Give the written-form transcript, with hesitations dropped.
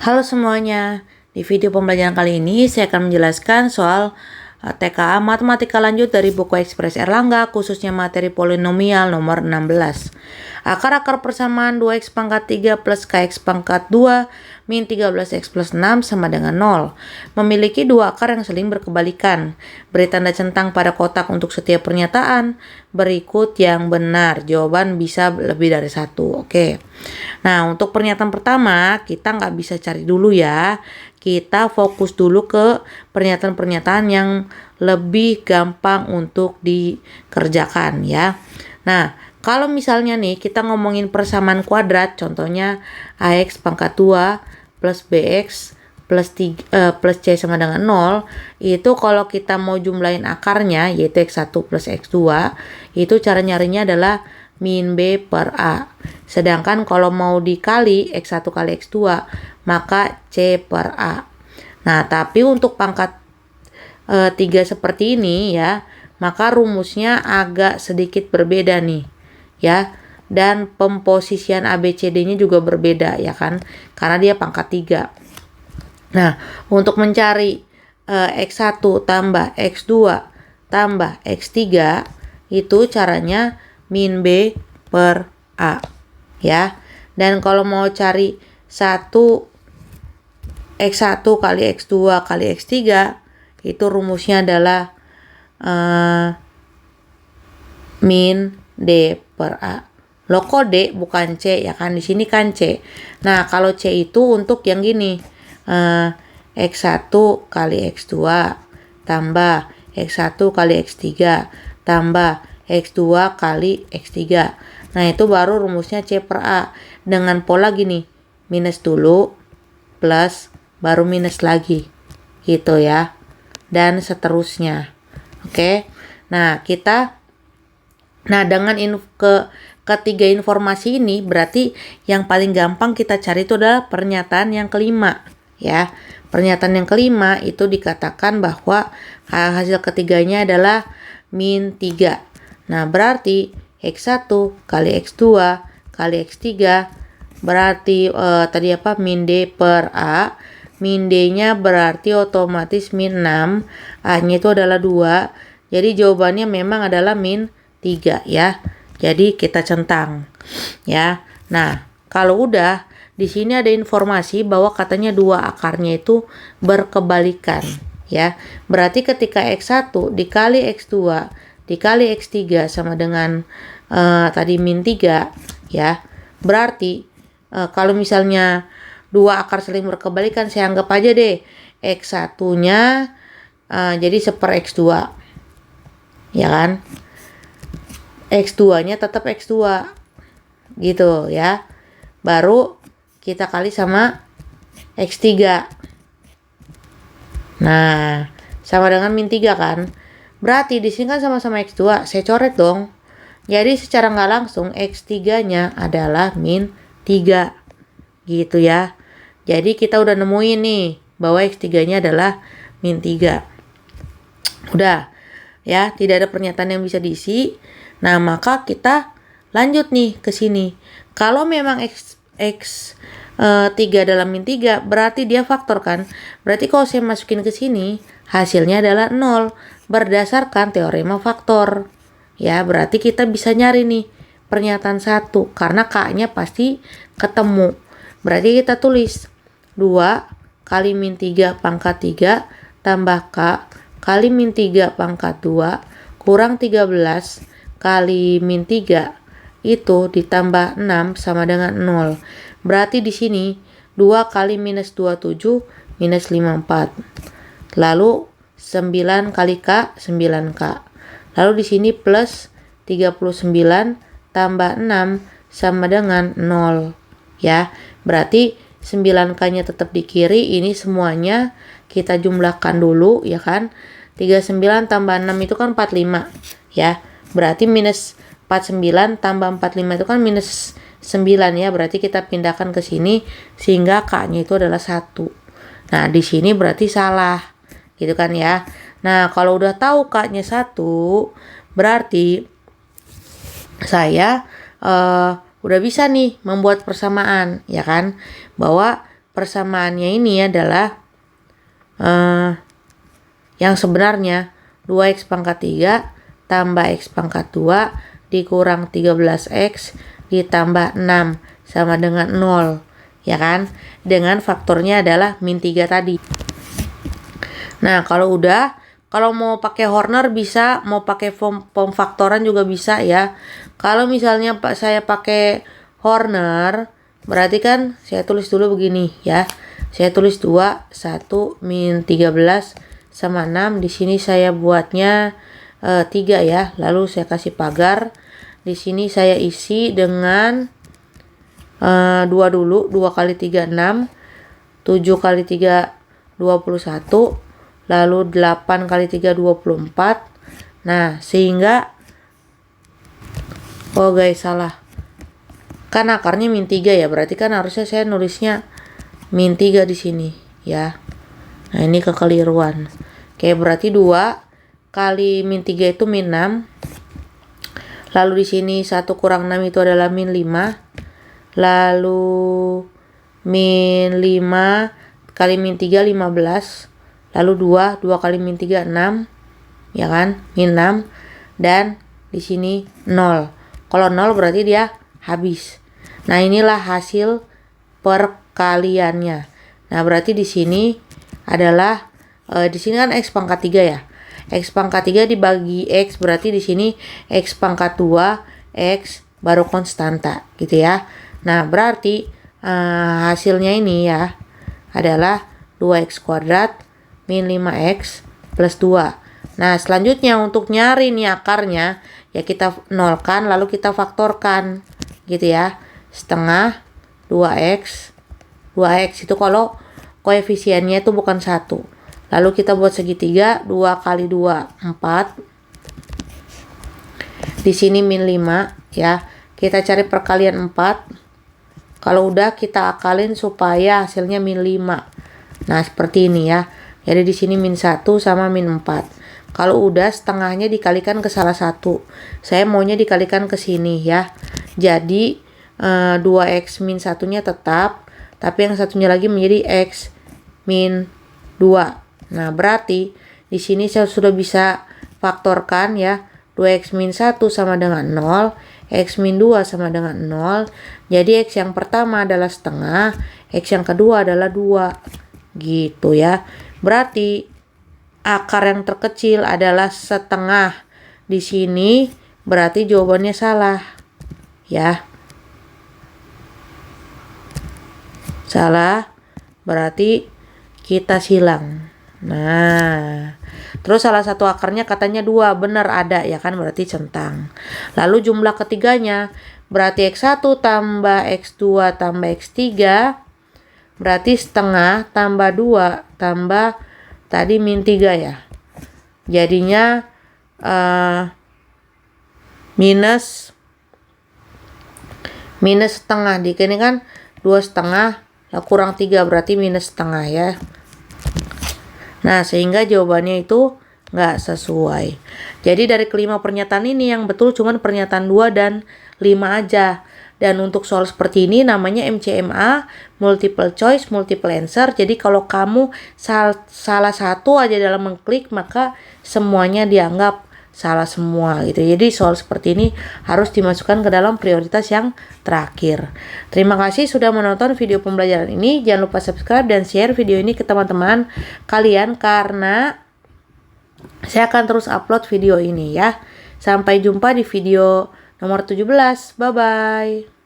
Halo semuanya, di video pembelajaran kali ini saya akan menjelaskan soal TKA Matematika Lanjut dari buku Ekspres Erlangga, khususnya materi polinomial nomor 16. Akar-akar persamaan 2x pangkat 3 plus kx pangkat 2 min 13x plus 6 sama dengan 0. Memiliki dua akar yang saling berkebalikan. Beri tanda centang pada kotak untuk setiap pernyataan. Berikut yang benar. Jawaban bisa lebih dari satu. Oke. Nah, untuk pernyataan pertama, kita nggak bisa cari dulu ya. Kita fokus dulu ke pernyataan-pernyataan yang lebih gampang untuk dikerjakan ya. Nah, kalau misalnya nih kita ngomongin persamaan kuadrat, contohnya ax pangkat 2 plus bx plus C sama dengan 0, itu kalau kita mau jumlahin akarnya, yaitu x1 plus x2, itu cara nyarinya adalah min b per a. Sedangkan kalau mau dikali x1 kali x2, maka c per a. Nah, tapi untuk pangkat 3 seperti ini ya, maka rumusnya agak sedikit berbeda nih ya, dan pemposisian ABCD-nya juga berbeda ya kan, karena dia pangkat 3. Nah, untuk mencari x1 tambah x2 tambah x3 itu caranya min b per a ya. Dan kalau mau cari x1 kali x2 kali x3 itu rumusnya adalah min D per A. Loh kok D bukan C ya kan, di sini kan C. Nah, kalau C itu untuk yang gini. X1 kali X2 tambah X1 kali X3 tambah X2 kali X3. Nah, itu baru rumusnya C per A. Dengan pola gini. Minus dulu plus baru minus lagi. Gitu ya. Dan seterusnya. Oke. Nah, dengan ketiga informasi ini berarti yang paling gampang kita cari itu adalah pernyataan yang kelima ya. Pernyataan yang kelima itu dikatakan bahwa hasil ketiganya adalah min 3. Nah, berarti x1 kali x2 kali x3 berarti tadi apa? Min D per A. Min D-nya berarti otomatis min 6. A-nya itu adalah 2. Jadi jawabannya memang adalah min 3 ya. Jadi kita centang ya. Nah, kalau udah di sini ada informasi bahwa katanya dua akarnya itu berkebalikan ya. Berarti ketika x1 dikali x2 dikali x3 sama dengan tadi min 3 ya. Berarti kalau misalnya dua akar saling berkebalikan, saya anggap aja deh x1-nya jadi seper x2 ya kan. X2-nya tetap X2 gitu ya. Baru kita kali sama X3. Nah, sama dengan min 3 kan. Berarti di sini kan sama-sama X2, saya coret dong. Jadi secara nggak langsung X3-nya adalah min 3 gitu ya. Jadi kita udah nemuin nih bahwa X3-nya adalah min 3. Udah ya, tidak ada pernyataan yang bisa diisi. Nah, maka kita lanjut nih ke sini. Kalau memang X3 adalah min 3, berarti dia faktor kan? Berarti kalau saya masukin ke sini, hasilnya adalah 0 berdasarkan teorema faktor. Ya, berarti kita bisa nyari nih pernyataan 1 karena K-nya pasti ketemu. Berarti kita tulis 2 kali min 3 pangkat 3 tambah K kali min 3 pangkat 2 kurang 13 kali min 3 itu ditambah 6 sama dengan 0. Berarti di sini 2 kali minus 27 minus 54. Lalu 9 kali K 9K. Lalu di sini plus 39 tambah 6 sama dengan 0 ya. Berarti 9K-nya tetap di kiri. Ini semuanya kita jumlahkan dulu ya kan. 39 tambah 6 itu kan 45 ya. Berarti minus 49 tambah 45 itu kan minus 9 ya. Berarti kita pindahkan ke sini sehingga K-nya itu adalah 1. Nah, di sini berarti salah. Gitu kan ya. Nah, kalau udah tahu K-nya 1, berarti saya udah bisa nih membuat persamaan ya kan. Bahwa persamaannya ini adalah yang sebenarnya 2x pangkat 3 tambah x pangkat 2 dikurang 13x ditambah 6 sama dengan 0, ya kan? Dengan faktornya adalah min 3 tadi. Nah, kalau mau pakai Horner bisa, mau pakai pemfaktoran juga bisa ya. Kalau misalnya saya pakai Horner, berarti kan saya tulis dulu begini ya. Saya tulis 2, 1 min 13 sama 6. Di sini saya buatnya 3 ya. Lalu saya kasih pagar. Di sini saya isi dengan 2 dulu. 2 kali 3 6. 7 kali 3 21. Lalu 8 kali 3 24. Nah, sehingga oh guys, salah. Kan akarnya min 3 ya. Berarti kan harusnya saya nulisnya min 3 di sini ya. Nah, ini kekeliruan. Oke, berarti 2 kali min 3 itu min 6. Lalu di sini 1 kurang 6 itu adalah min 5. Lalu min 5 kali min 3 15. Lalu 2 kali min 3 6. Ya kan? Min 6 dan di sini 0. Kalau 0 berarti dia habis. Nah, inilah hasil perkaliannya. Nah, berarti di sini adalah di sini kan x pangkat 3 ya. X pangkat 3 dibagi x berarti di sini x pangkat 2 x baru konstanta gitu ya. Nah, berarti hasilnya ini ya adalah 2x kuadrat min 5x plus 2. Nah, selanjutnya untuk nyari nih akarnya ya kita nolkan lalu kita faktorkan gitu ya. Setengah 2x itu kalau koefisiennya itu bukan 1. Lalu kita buat segitiga, 2 kali 2 4. Di sini min 5 ya. Kita cari perkalian 4. Kalau udah kita akalin supaya hasilnya min 5. Nah, seperti ini ya. Jadi di sini min 1 sama min 4. Kalau udah setengahnya dikalikan ke salah satu. Saya maunya dikalikan ke sini ya. Jadi 2x min 1-nya tetap, tapi yang satunya lagi menjadi x min 2. Nah, berarti di sini saya sudah bisa faktorkan ya. 2x min 1 sama dengan 0, x min 2 sama dengan 0. Jadi x yang pertama adalah setengah, x yang kedua adalah 2. Gitu ya. Berarti akar yang terkecil adalah setengah. Di sini berarti jawabannya salah. Ya. Salah, berarti kita silang. Nah, terus salah satu akarnya katanya 2, benar ada ya kan, berarti centang. Lalu jumlah ketiganya berarti x1 tambah x2 tambah x3 berarti setengah tambah 2 tambah tadi min 3 ya. Jadinya minus setengah. Di sini kan 2,5 kurang 3 berarti minus setengah ya. Nah, sehingga jawabannya itu nggak sesuai. Jadi dari kelima pernyataan ini yang betul cuman pernyataan 2 dan 5 aja. Dan untuk soal seperti ini namanya MCMA, multiple choice, multiple answer. Jadi kalau kamu salah satu aja dalam mengklik, maka semuanya dianggap salah semua gitu. Jadi soal seperti ini harus dimasukkan ke dalam prioritas yang terakhir. Terima kasih sudah menonton video pembelajaran ini. Jangan lupa subscribe dan share video ini ke teman-teman kalian karena saya akan terus upload video ini ya. Sampai jumpa di video nomor 17. Bye bye.